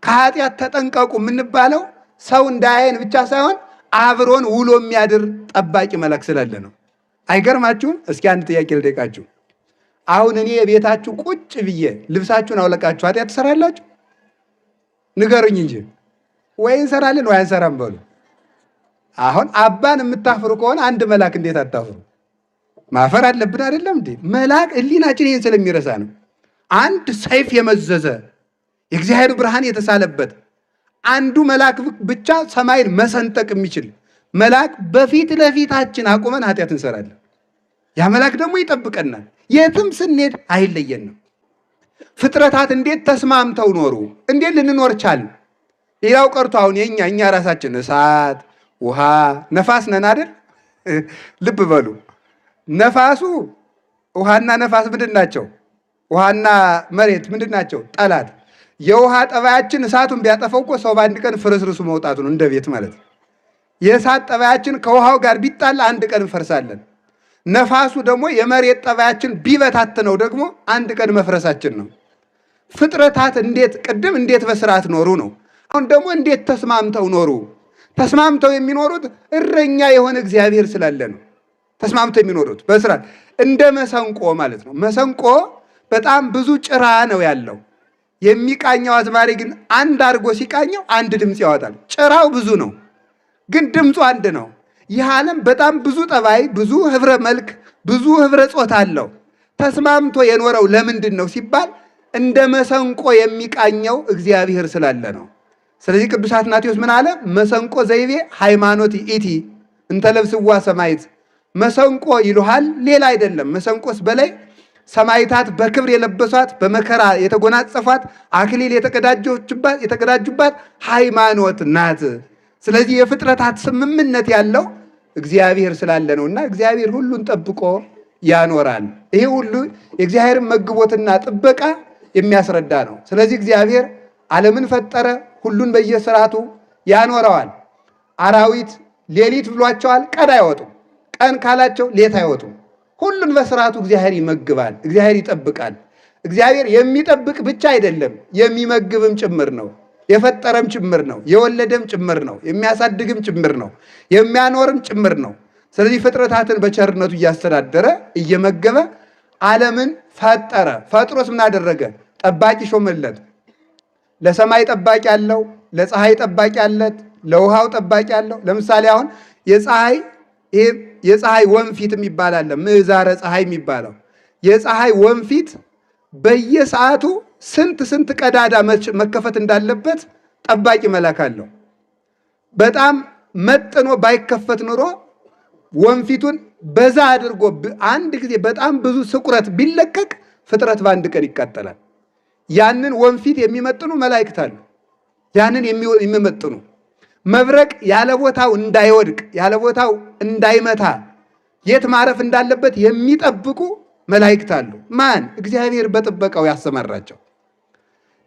ከኃጢአት ተጠንቀቁ የምንባለው ሰው እንዳያየን ብቻ ሳይሆን አብሮን ውሎ የሚያድር ጠባቂ መልአክ ስላለ ነው። አይገርማችሁም? እስኪ አንድ ጥያቄ ልጠይቃችሁ። አሁን እኔ የቤታችሁ ቁጭ ብዬ ልብሳችሁን አውለቃችሁ ኃጢአት ትሰራላችሁ? ንገሩኝ እንጂ ወይ እንሰራለን ወይ አንሰራም በሉ። አሁን አባን የምታፍሩ ከሆነ አንድ መልአክ እንዴት አታፍሩ? ማፈር አለብን አይደለም እንዴ? መልአክ ሕሊናችን ይህን ስለሚረሳ ነው። አንድ ሰይፍ የመዘዘ የእግዚአብሔር ብርሃን የተሳለበት አንዱ መልአክ ብቻ ሰማይን መሰንጠቅ የሚችል መልአክ በፊት ለፊታችን አቁመን ኃጢአት እንሰራለን። ያ መልአክ ደግሞ ይጠብቀናል። የትም ስንሄድ አይለየንም። ፍጥረታት እንዴት ተስማምተው ኖሩ? እንዴት ልንኖር ቻልን? ሌላው ቀርቶ አሁን እኛ ራሳችን እሳት፣ ውሃ፣ ነፋስ ነን አይደል? ልብ በሉ። ነፋሱ ውሃና ነፋስ ምንድን ናቸው? ውሃና መሬት ምንድን ናቸው? ጠላት። የውሃ ጠባያችን እሳቱን ቢያጠፈው እኮ ሰው በአንድ ቀን ፍርስርሱ መውጣቱ ነው፣ እንደ ቤት ማለት ነው። የእሳት ጠባያችን ከውሃው ጋር ቢጣላ አንድ ቀን እንፈርሳለን። ነፋሱ ደግሞ የመሬት ጠባያችን ቢበታትነው ደግሞ አንድ ቀን መፍረሳችን ነው። ፍጥረታት ቅድም እንዴት በስርዓት ኖሩ ነው። አሁን ደግሞ እንዴት ተስማምተው ኖሩ? ተስማምተው የሚኖሩት እረኛ የሆነ እግዚአብሔር ስላለ ነው። ተስማምተው የሚኖሩት በስርዓት እንደ መሰንቆ ማለት ነው። መሰንቆ በጣም ብዙ ጭራ ነው ያለው። የሚቃኘው አዝማሪ ግን አንድ አድርጎ ሲቃኘው አንድ ድምፅ ያወጣል። ጭራው ብዙ ነው፣ ግን ድምፁ አንድ ነው። ይህ ዓለም በጣም ብዙ ጠባይ፣ ብዙ ህብረ መልክ፣ ብዙ ህብረ ጾታ አለው። ተስማምቶ የኖረው ለምንድን ነው ሲባል እንደ መሰንቆ የሚቃኘው እግዚአብሔር ስላለ ነው። ስለዚህ ቅዱስ አትናቴዎስ ምን አለ? መሰንቆ ዘይቤ ሃይማኖት ኢቲ እንተለብስዋ ሰማይት። መሰንቆ ይሉሃል፣ ሌላ አይደለም። መሰንቆስ በላይ ሰማይታት በክብር የለበሷት በመከራ የተጎናጸፏት አክሊል የተቀዳጁባት ሃይማኖት ናት። ስለዚህ የፍጥረታት ስምምነት ያለው እግዚአብሔር ስላለ ነውና እግዚአብሔር ሁሉን ጠብቆ ያኖራል። ይሄ ሁሉ የእግዚአብሔርን መግቦትና ጥበቃ የሚያስረዳ ነው። ስለዚህ እግዚአብሔር ዓለምን ፈጠረ፣ ሁሉን በየስርዓቱ ያኖረዋል። አራዊት ሌሊት ብሏቸዋል፣ ቀን አይወጡም። ቀን ካላቸው ሌት አይወጡም። ሁሉን በስርዓቱ እግዚአብሔር ይመግባል፣ እግዚአብሔር ይጠብቃል። እግዚአብሔር የሚጠብቅ ብቻ አይደለም፣ የሚመግብም ጭምር ነው። የፈጠረም ጭምር ነው፣ የወለደም ጭምር ነው፣ የሚያሳድግም ጭምር ነው፣ የሚያኖርም ጭምር ነው። ስለዚህ ፍጥረታትን በቸርነቱ እያስተዳደረ እየመገበ ዓለምን ፈጠረ። ፈጥሮስ ምን አደረገ? ጠባቂ ሾመለት። ለሰማይ ጠባቂ አለው፣ ለፀሐይ ጠባቂ አለት፣ ለውሃው ጠባቂ አለው። ለምሳሌ አሁን የፀሐይ ወንፊት የሚባል አለ፣ ምዕዛረ ፀሐይ የሚባለው የፀሐይ ወንፊት በየሰዓቱ ስንት ቀዳዳ መከፈት እንዳለበት ጠባቂ መልአክ አለው። በጣም መጥኖ ባይከፈት ኑሮ ወንፊቱን በዛ አድርጎ አንድ ጊዜ በጣም ብዙ ስቁረት ቢለቀቅ ፍጥረት በአንድ ቀን ይቃጠላል። ያንን ወንፊት የሚመጥኑ መላእክት አሉ። ያንን የሚመጥኑ መብረቅ ያለ ቦታው እንዳይወድቅ ያለ ቦታው እንዳይመታ የት ማረፍ እንዳለበት የሚጠብቁ መላእክት አሉ። ማን? እግዚአብሔር በጥበቃው ያሰማራቸው።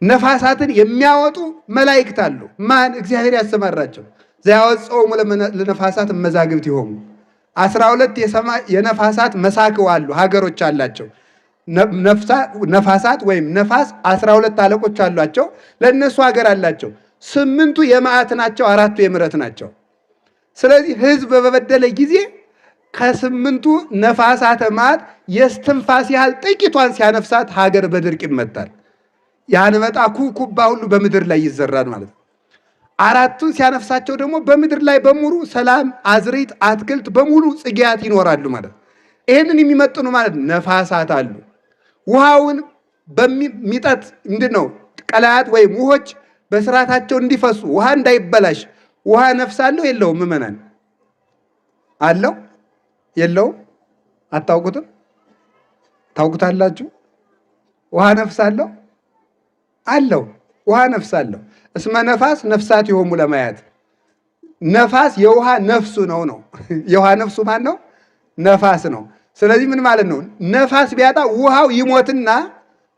ነፋሳትን የሚያወጡ መላእክት አሉ። ማን? እግዚአብሔር ያሰማራቸው። ዘያወጽኦሙ ለነፋሳት መዛግብት ይሆኑ 12 የነፋሳት መሳክው አሉ፣ ሀገሮች አላቸው። ነፋሳት ወይም ነፋስ 12 አለቆች አሏቸው፣ ለእነሱ ሀገር አላቸው። 8ቱ የመዓት ናቸው፣ 4ቱ የምሕረት ናቸው። ስለዚህ ሕዝብ በበደለ ጊዜ ከ8ቱ ነፋሳተ መዓት የስትንፋስ ያህል ጥቂቷን ሲያነፍሳት ሀገር በድርቅ ይመታል። ያንበጣ ኩብኩባ ሁሉ በምድር ላይ ይዘራል ማለት ነው። 4ቱን ሲያነፍሳቸው ደግሞ በምድር ላይ በሙሉ ሰላም፣ አዝሪት፣ አትክልት በሙሉ ጽጌያት ይኖራሉ ማለት ነው። ይህንን የሚመጥኑ ማለት ነፋሳት አሉ። ውሃውን በሚጠጥ ምንድን ነው ቀላያት ወይም ውሆች በስርዓታቸው እንዲፈሱ ውሃ እንዳይበላሽ ውሃ ነፍስ አለው የለውም? ምዕመናን አለው የለውም? አታውቁትም? ታውቁታላችሁ? ውሃ ነፍስ አለው አለው። ውሃ ነፍስ አለው። እስመ ነፋስ ነፍሳት ይሆሙ ለማያት። ነፋስ የውሃ ነፍሱ ነው። የውሃ ነፍሱ ማን ነው? ነፋስ ነው። ስለዚህ ምን ማለት ነው? ነፋስ ቢያጣ ውሃው ይሞትና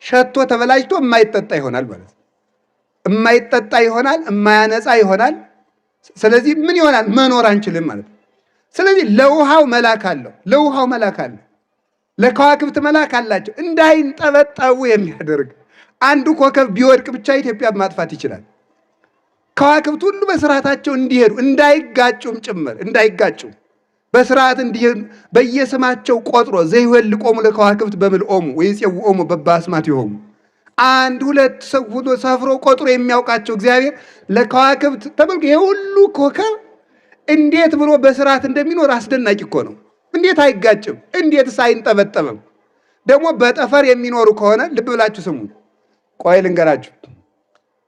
ሸቶ ተበላሽቶ የማይጠጣ ይሆናል ማለት ነው። የማይጠጣ ይሆናል፣ የማያነጻ ይሆናል። ስለዚህ ምን ይሆናል? መኖር አንችልም ማለት ነው። ስለዚህ ለውሃው መልአክ አለው፣ ለውሃው መልአክ አለው። ለከዋክብት መልአክ አላቸው፣ እንዳይንጠበጠቡ የሚያደርግ። አንዱ ኮከብ ቢወድቅ ብቻ ኢትዮጵያ ማጥፋት ይችላል። ከዋክብት ሁሉ በስርዓታቸው እንዲሄዱ እንዳይጋጩም ጭምር እንዳይጋጩ በስርዓት እንዲሄዱ በየስማቸው ቆጥሮ ዘይወልቆሙ ለከዋክብት በምልኦሙ ወይጼውኦሙ በበአስማቲሆሙ አንድ ሁለት ሰው ሁሉ ሰፍሮ ቆጥሮ የሚያውቃቸው እግዚአብሔር ለከዋክብት ተመልከቱ። ይሄ ሁሉ ኮከብ እንዴት ብሎ በስርዓት እንደሚኖር አስደናቂ እኮ ነው። እንዴት አይጋጭም? እንዴትስ አይንጠበጠብም? ደግሞ በጠፈር የሚኖሩ ከሆነ ልብ ብላችሁ ስሙ። ቆይ ልንገራችሁ።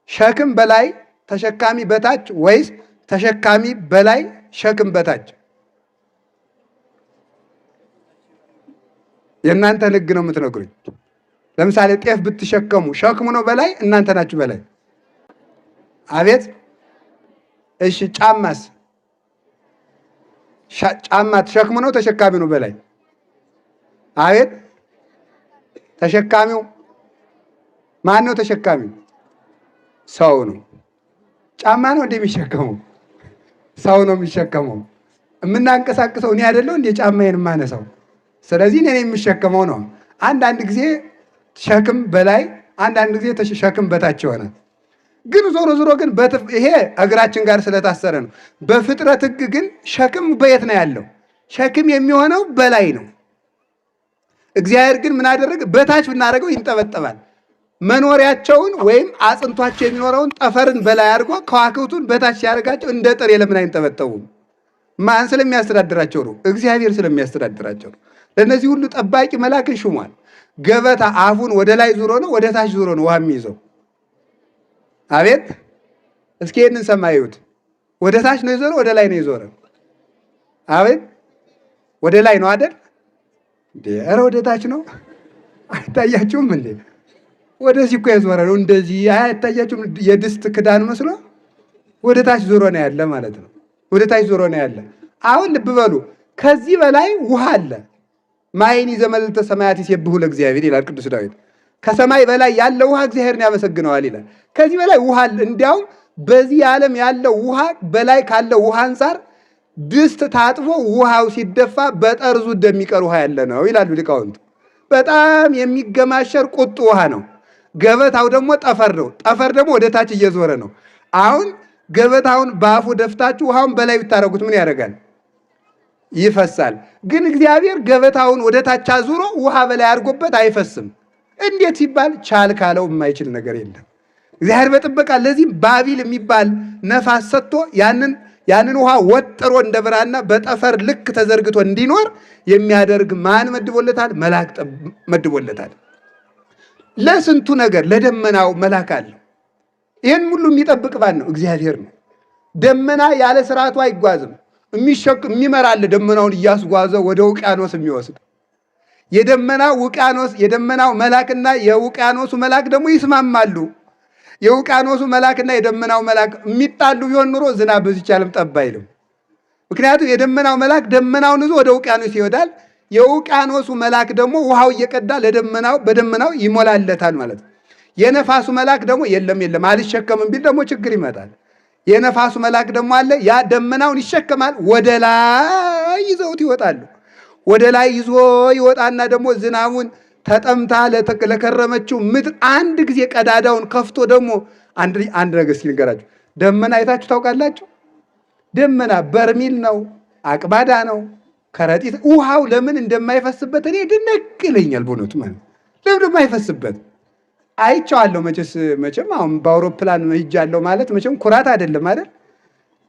ሸክም በላይ ተሸካሚ በታች ወይስ ተሸካሚ በላይ ሸክም በታች? የእናንተን ሕግ ነው የምትነግሩኝ። ለምሳሌ ጤፍ ብትሸከሙ ሸክሙ ነው በላይ፣ እናንተ ናችሁ በላይ። አቤት። እሺ ጫማስ? ጫማ ሸክሙ ነው ተሸካሚ ነው በላይ? አቤት። ተሸካሚው ማን ነው? ተሸካሚው ሰው ነው። ጫማ ነው እንደሚሸከመው? ሰው ነው የሚሸከመው። የምናንቀሳቅሰው እኔ አይደለሁ እንደ ጫማዬን የማነሳው። ስለዚህ እኔ የሚሸከመው ነው። አንዳንድ ጊዜ ሸክም በላይ፣ አንዳንድ ጊዜ ሸክም በታች ይሆናል። ግን ዞሮ ዞሮ ግን ይሄ እግራችን ጋር ስለታሰረ ነው። በፍጥረት ሕግ ግን ሸክም በየት ነው ያለው? ሸክም የሚሆነው በላይ ነው። እግዚአብሔር ግን ምን አደረገ? በታች ብናደርገው ይንጠበጠባል። መኖሪያቸውን ወይም አጽንቷቸው የሚኖረውን ጠፈርን በላይ አድርጎ ከዋክብቱን በታች ሲያደርጋቸው እንደ ጥሬ ለምን አይንጠበጠቡም? ማን ስለሚያስተዳድራቸው ነው? እግዚአብሔር ስለሚያስተዳድራቸው ነው። ለእነዚህ ሁሉ ጠባቂ መልአክን ሹሟል። ገበታ አፉን ወደ ላይ ዙሮ ነው ወደ ታች ዙሮ ነው ውሃ የሚይዘው? አቤት። እስኪ ይህንን ሰማዩት። ወደ ታች ነው የዞረ ወደ ላይ ነው የዞረ? አቤት። ወደ ላይ ነው አይደል? ኧረ ወደ ታች ነው። አይታያችሁም እንዴ? ወደዚህ እኮ የዞረ ነው። እንደዚህ አይታያችሁም? የድስት ክዳን መስሎ ወደ ታች ዞሮ ነው ያለ ማለት ነው። ወደ ታች ዞሮ ነው ያለ። አሁን ልብ በሉ፣ ከዚህ በላይ ውሃ አለ። ማይኒ ዘመልዕልተ ሰማያት ይሴብሑ ለእግዚአብሔር ይላል ቅዱስ ዳዊት። ከሰማይ በላይ ያለው ውሃ እግዚአብሔርን ያመሰግነዋል ይላል። ከዚህ በላይ ውሃ አለ። እንዲያውም በዚህ ዓለም ያለው ውሃ በላይ ካለው ውሃ አንጻር ድስት ታጥቦ ውሃው ሲደፋ በጠርዙ እንደሚቀር ውሃ ያለ ነው ይላሉ ሊቃውንት። በጣም የሚገማሸር ቁጡ ውሃ ነው። ገበታው ደግሞ ጠፈር ነው። ጠፈር ደግሞ ወደ ታች እየዞረ ነው። አሁን ገበታውን በአፉ ደፍታችሁ ውሃውን በላይ ብታደርጉት ምን ያደርጋል? ይፈሳል። ግን እግዚአብሔር ገበታውን ወደ ታች አዙሮ ውሃ በላይ አድርጎበት አይፈስም። እንዴት ሲባል ቻል ካለው የማይችል ነገር የለም። እግዚአብሔር በጥበቃ ለዚህም ባቢል የሚባል ነፋስ ሰጥቶ ያንን ውሃ ወጥሮ እንደ ብራና በጠፈር ልክ ተዘርግቶ እንዲኖር የሚያደርግ ማን መድቦለታል? መልአክ መድቦለታል። ለስንቱ ነገር ለደመናው መልአክ አለው። ይህን ሁሉ የሚጠብቅ ማን ነው? እግዚአብሔር ነው። ደመና ያለ ስርዓቱ አይጓዝም። የሚመራል ደመናውን እያስጓዘ ወደ ውቅያኖስ የሚወስድ የደመናው መልአክና የውቅያኖሱ መልአክ ደግሞ ይስማማሉ። የውቅያኖሱ መልአክና የደመናው መልአክ የሚጣሉ ቢሆን ኑሮ ዝናብ በዚች ዓለም ጠብ አይልም። ምክንያቱም የደመናው መልአክ ደመናውን ይዞ ወደ ውቅያኖስ ይወዳል። የውቅያኖሱ መልአክ ደግሞ ውሃው እየቀዳ በደመናው ይሞላለታል ማለት ነው። የነፋሱ መልአክ ደግሞ የለም አልሸከምም ቢል ደግሞ ችግር ይመጣል። የነፋሱ መልአክ ደግሞ አለ። ያ ደመናውን ይሸከማል፣ ወደ ላይ ይዘውት ይወጣሉ። ወደ ላይ ይዞ ይወጣና ደግሞ ዝናቡን ተጠምታ ለከረመችው ምድር አንድ ጊዜ ቀዳዳውን ከፍቶ ደግሞ አንድ ነገር እስኪ ልንገራችሁ። ደመና አይታችሁ ታውቃላችሁ? ደመና በርሚል ነው፣ አቅባዳ ነው፣ ከረጢት። ውሃው ለምን እንደማይፈስበት እኔ ድንቅ ይለኛል በእውነቱ። ማለት ለምን እንደማይፈስበት አይቼዋለሁ። መቼም አሁን በአውሮፕላን ሄጃለሁ ማለት መቼም ኩራት አይደለም አይደል?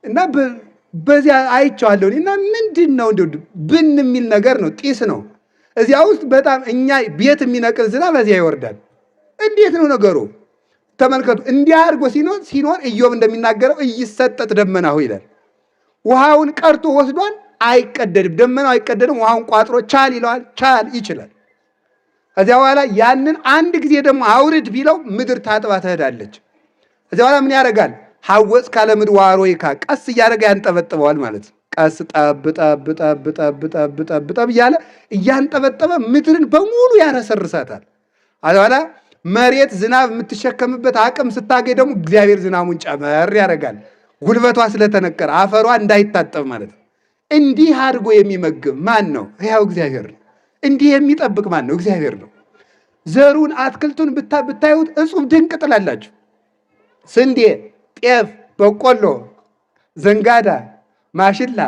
እና በዚያ አይቼዋለሁ እና ምንድን ነው እንደው ብን የሚል ነገር ነው፣ ጢስ ነው እዚያ ውስጥ። በጣም እኛ ቤት የሚነቅል ዝናብ በዚያ ይወርዳል። እንዴት ነው ነገሩ? ተመልከቱ። እንዲህ አድርጎ ሲኖር ኢዮብ እንደሚናገረው እይሰጠጥ ደመናሁ ይላል። ውሃውን ቀርቶ ወስዷል። አይቀደድም፣ ደመናው አይቀደድም። ውሃውን ቋጥሮ ቻል ይለዋል። ቻል ይችላል። ከዚያ በኋላ ያንን አንድ ጊዜ ደግሞ አውርድ ቢለው ምድር ታጥባ ትሄዳለች። ከዚያ በኋላ ምን ያደርጋል? ሐወፅ ካለ ምድር ዋሮይካ፣ ቀስ እያደረገ ያንጠበጥበዋል ማለት ነው። ቀስ ጠብ እያለ እያንጠበጠበ ምድርን በሙሉ ያረሰርሳታል። በኋላ መሬት ዝናብ የምትሸከምበት አቅም ስታገኝ ደግሞ እግዚአብሔር ዝናቡን ጨመር ያደርጋል። ጉልበቷ ስለተነቀረ አፈሯ እንዳይታጠብ ማለት ነው። እንዲህ አድርጎ የሚመግብ ማን ነው? ሕያው እግዚአብሔር ነው። እንዲህ የሚጠብቅ ማን ነው? እግዚአብሔር ነው። ዘሩን አትክልቱን ብታዩት እጹብ ድንቅ ጥላላችሁ። ስንዴ፣ ጤፍ፣ በቆሎ፣ ዘንጋዳ፣ ማሽላ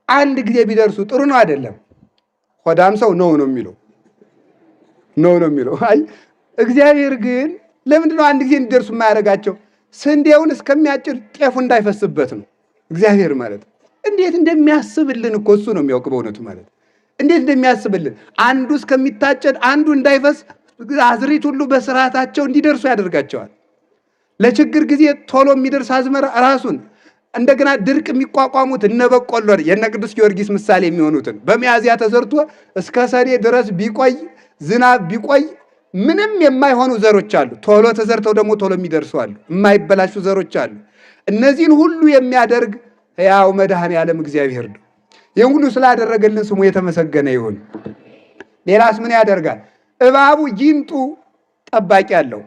አንድ ጊዜ ቢደርሱ ጥሩ ነው አይደለም? ሆዳም ሰው ነው የሚለው ነው የሚለው። አይ እግዚአብሔር ግን ለምንድን ነው አንድ ጊዜ እንዲደርሱ የማያደርጋቸው? ስንዴውን እስከሚያጭድ ጤፉ እንዳይፈስበት ነው እግዚአብሔር ማለት። እንዴት እንደሚያስብልን እኮ እሱ ነው የሚያውቅ በእውነቱ ማለት እንዴት እንደሚያስብልን። አንዱ እስከሚታጨድ አንዱ እንዳይፈስ አዝሪት ሁሉ በስርዓታቸው እንዲደርሱ ያደርጋቸዋል። ለችግር ጊዜ ቶሎ የሚደርስ አዝመራ ራሱን እንደገና ድርቅ የሚቋቋሙት እነ በቆሎ የነ ቅዱስ ጊዮርጊስ ምሳሌ የሚሆኑትን በሚያዝያ ተዘርቶ እስከ ሰኔ ድረስ ቢቆይ ዝናብ ቢቆይ ምንም የማይሆኑ ዘሮች አሉ። ቶሎ ተዘርተው ደግሞ ቶሎ የሚደርሱ አሉ። የማይበላሹ ዘሮች አሉ። እነዚህን ሁሉ የሚያደርግ ሕያው መድኃኔዓለም እግዚአብሔር ነው። ይህን ሁሉ ስላደረገልን ስሙ የተመሰገነ ይሁን። ሌላስ ምን ያደርጋል? እባቡ፣ ጊንጡ ጠባቂ አለው።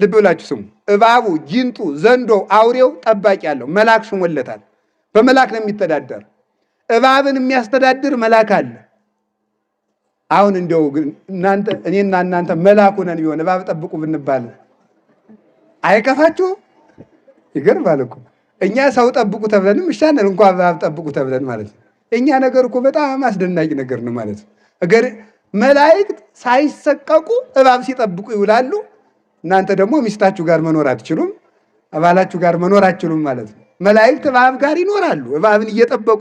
ልብ ብላችሁ ስሙ። እባቡ፣ ጊንጡ፣ ዘንዶ፣ አውሬው ጠባቂ አለው። መልአክ ሹሞለታል። በመልአክ ነው የሚተዳደር። እባብን የሚያስተዳድር መልአክ አለ። አሁን እንደው እናንተ እኔና እናንተ መልአኩ ነን ቢሆን እባብ ጠብቁ ብንባል አይከፋችሁ? ይገርማል እኮ እኛ ሰው ጠብቁ ተብለንም ይሻላል እንኳን እባብ ጠብቁ ተብለን ማለት ነው። እኛ ነገር እኮ በጣም አስደናቂ ነገር ነው ማለት ነው። መላእክት ሳይሰቀቁ እባብ ሲጠብቁ ይውላሉ። እናንተ ደግሞ ሚስታችሁ ጋር መኖር አትችሉም፣ አባላችሁ ጋር መኖር አትችሉም ማለት ነው። መላእክት እባብ ጋር ይኖራሉ። እባብን እየጠበቁ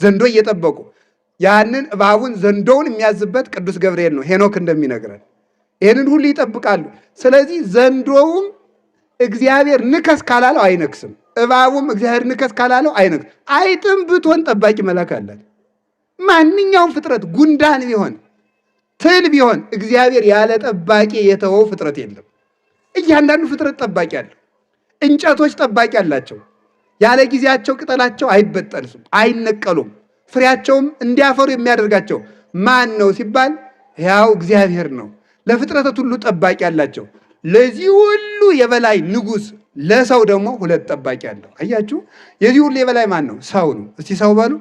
ዘንዶ እየጠበቁ ያንን እባቡን ዘንዶውን የሚያዝበት ቅዱስ ገብርኤል ነው፣ ሄኖክ እንደሚነግረን ይህንን ሁሉ ይጠብቃሉ። ስለዚህ ዘንዶውም እግዚአብሔር ንከስ ካላለው አይነክስም፣ እባቡም እግዚአብሔር ንከስ ካላለው አይነክስም። አይጥም ብትሆን ጠባቂ መልአክ አላት። ማንኛውም ፍጥረት ጉንዳን ቢሆን ትል ቢሆን እግዚአብሔር ያለ ጠባቂ የተወው ፍጥረት የለም። እያንዳንዱ ፍጥረት ጠባቂ አለው። እንጨቶች ጠባቂ አላቸው። ያለ ጊዜያቸው ቅጠላቸው አይበጠልም፣ አይነቀሉም። ፍሬያቸውም እንዲያፈሩ የሚያደርጋቸው ማን ነው ሲባል ያው እግዚአብሔር ነው። ለፍጥረታት ሁሉ ጠባቂ አላቸው። ለዚህ ሁሉ የበላይ ንጉሥ ለሰው ደግሞ ሁለት ጠባቂ አለው። አያችሁ፣ የዚህ ሁሉ የበላይ ማን ነው? ሰው ነው። እስቲ ሰው በሉ።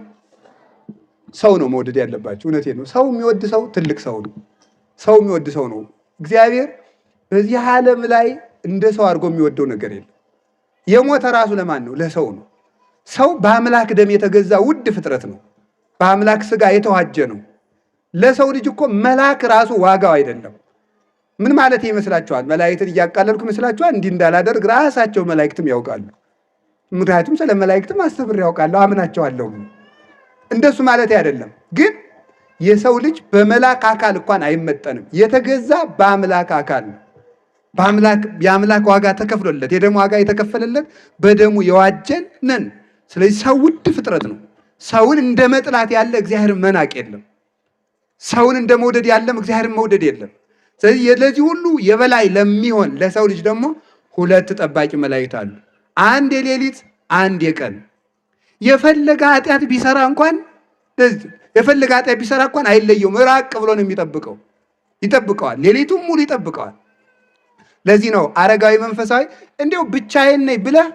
ሰው ነው መውደድ ያለባቸው። እውነቴን ነው። ሰው የሚወድ ሰው ትልቅ ሰው ነው። ሰው የሚወድ ሰው ነው። እግዚአብሔር በዚህ ዓለም ላይ እንደ ሰው አድርጎ የሚወደው ነገር የለም። የሞተ ራሱ ለማን ነው? ለሰው ነው። ሰው በአምላክ ደም የተገዛ ውድ ፍጥረት ነው። በአምላክ ስጋ የተዋጀ ነው። ለሰው ልጅ እኮ መልአክ ራሱ ዋጋው አይደለም። ምን ማለት ይመስላችኋል? መላእክትን እያቃለልኩ ይመስላችኋል? እንዲህ እንዳላደርግ ራሳቸው መላእክትም ያውቃሉ። ምክንያቱም ስለ መላእክትም አስተምሬ ያውቃለሁ፣ አምናቸዋለሁ። እንደሱ ማለት አይደለም። ግን የሰው ልጅ በመላክ አካል እንኳን አይመጠንም። የተገዛ በአምላክ አካል ነው። የአምላክ ዋጋ ተከፍሎለት፣ የደሙ ዋጋ የተከፈለለት በደሙ የዋጀን ነን። ስለዚህ ሰው ውድ ፍጥረት ነው። ሰውን እንደ መጥላት ያለ እግዚአብሔር መናቅ የለም። ሰውን እንደ መውደድ ያለም እግዚአብሔርን መውደድ የለም። ስለዚህ ለዚህ ሁሉ የበላይ ለሚሆን ለሰው ልጅ ደግሞ ሁለት ጠባቂ መላእክት አሉ። አንድ የሌሊት አንድ የቀን። የፈለገ ኃጢአት ቢሰራ እንኳን አይለየውም። ራቅ ብሎ ነው የሚጠብቀው። ይጠብቀዋል። ሌሊቱም ሙሉ ይጠብቀዋል። ለዚህ ነው አረጋዊ መንፈሳዊ እንዲያው ብቻዬን ነኝ ብለህ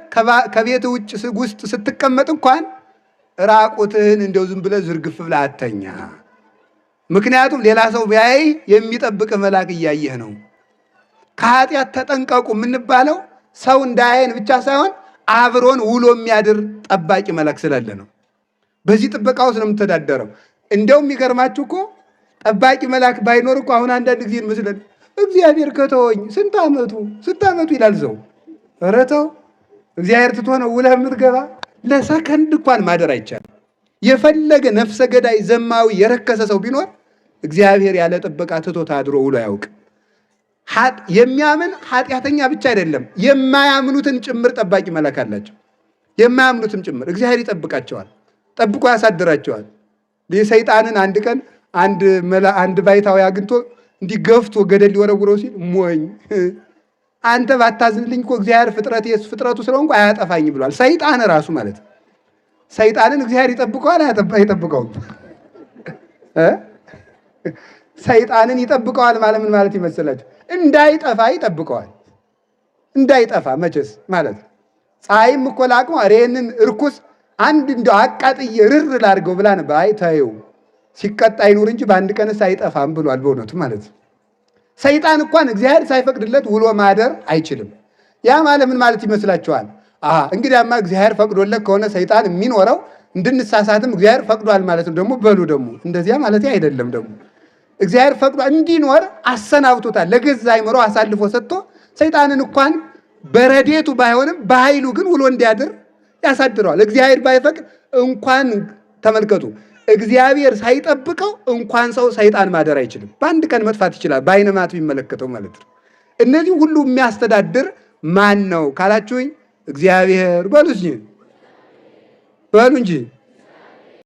ከቤት ውስጥ ስትቀመጥ እንኳን ራቁትህን እንዲያው ዝም ብለህ ዝርግፍ ብለህ አተኛ። ምክንያቱም ሌላ ሰው ቢያይ የሚጠብቅ መልአክ እያየህ ነው። ከኃጢአት ተጠንቀቁ የምንባለው ሰው እንዳያየን ብቻ ሳይሆን አብሮን ውሎ የሚያድር ጠባቂ መልአክ ስላለ ነው። በዚህ ጥበቃ ውስጥ ነው የምተዳደረው። እንደውም የሚገርማችሁ እኮ ጠባቂ መልአክ ባይኖር እኮ አሁን አንዳንድ ጊዜ እንመስለን እግዚአብሔር ከተወኝ ስንት ዓመቱ ይላል ሰው። ኧረ ተው፣ እግዚአብሔር ትቶ ነው ውለህ የምትገባ? ለሰከንድ እንኳን ማደር አይቻልም። የፈለገ ነፍሰ ገዳይ ዘማዊ የረከሰ ሰው ቢኖር እግዚአብሔር ያለ ጥበቃ ትቶት አድሮ ውሎ አያውቅም። የሚያምን ኃጢአተኛ ብቻ አይደለም፣ የማያምኑትን ጭምር ጠባቂ መልአክ አላቸው። የማያምኑትን ጭምር እግዚአብሔር ይጠብቃቸዋል፣ ጠብቆ ያሳድራቸዋል። ሰይጣንን አንድ ቀን አንድ ባይታዊ አግኝቶ እንዲህ ገፍቶ ገደል ሊወረውረው ሲል ሞኝ አንተ ባታዝንልኝ እኮ እግዚአብሔር ፍጥረቱ ስለሆንኩ አያጠፋኝ ብሏል። ሰይጣን ራሱ ማለት ነው። ሰይጣንን እግዚአብሔር ይጠብቀዋል አይጠብቀውም? ሰይጣንን ይጠብቀዋል ማለት ምን ማለት ይመስላችሁ? እንዳይጠፋ ይጠብቀዋል። እንዳይጠፋ መቼስ ማለት ነው። ፀሐይም እኮ ላቅሟ ይህንን እርኩስ አንድ እንደው አቃጥዬ ርር ላድርገው ብላ ነበር። አይ ተይው ሲቀጣ ይኑር እንጂ በአንድ ቀንስ አይጠፋም ብሏል። በእውነቱ ማለት ነው። ሰይጣን እንኳን እግዚአብሔር ሳይፈቅድለት ውሎ ማደር አይችልም። ያ ማለት ምን ማለት ይመስላችኋል? እንግዲያማ እግዚአብሔር ፈቅዶለት ከሆነ ሰይጣን የሚኖረው እንድንሳሳትም እግዚአብሔር ፈቅዷል ማለት ነው። ደግሞ በሉ ደግሞ እንደዚያ ማለት አይደለም። ደግሞ እግዚአብሔር ፈቅዷል እንዲኖር አሰናብቶታል። ለገዛ አይምሮ አሳልፎ ሰጥቶ ሰይጣንን እንኳን በረዴቱ ባይሆንም በኃይሉ ግን ውሎ እንዲያድር ያሳድረዋል። እግዚአብሔር ባይፈቅድ እንኳን ተመልከቱ፣ እግዚአብሔር ሳይጠብቀው እንኳን ሰው ሰይጣን ማደር አይችልም። በአንድ ቀን መጥፋት ይችላል፣ በዓይነ ማት ቢመለከተው ማለት ነው። እነዚህ ሁሉ የሚያስተዳድር ማን ነው ካላችሁኝ፣ እግዚአብሔር በሉ እንጂ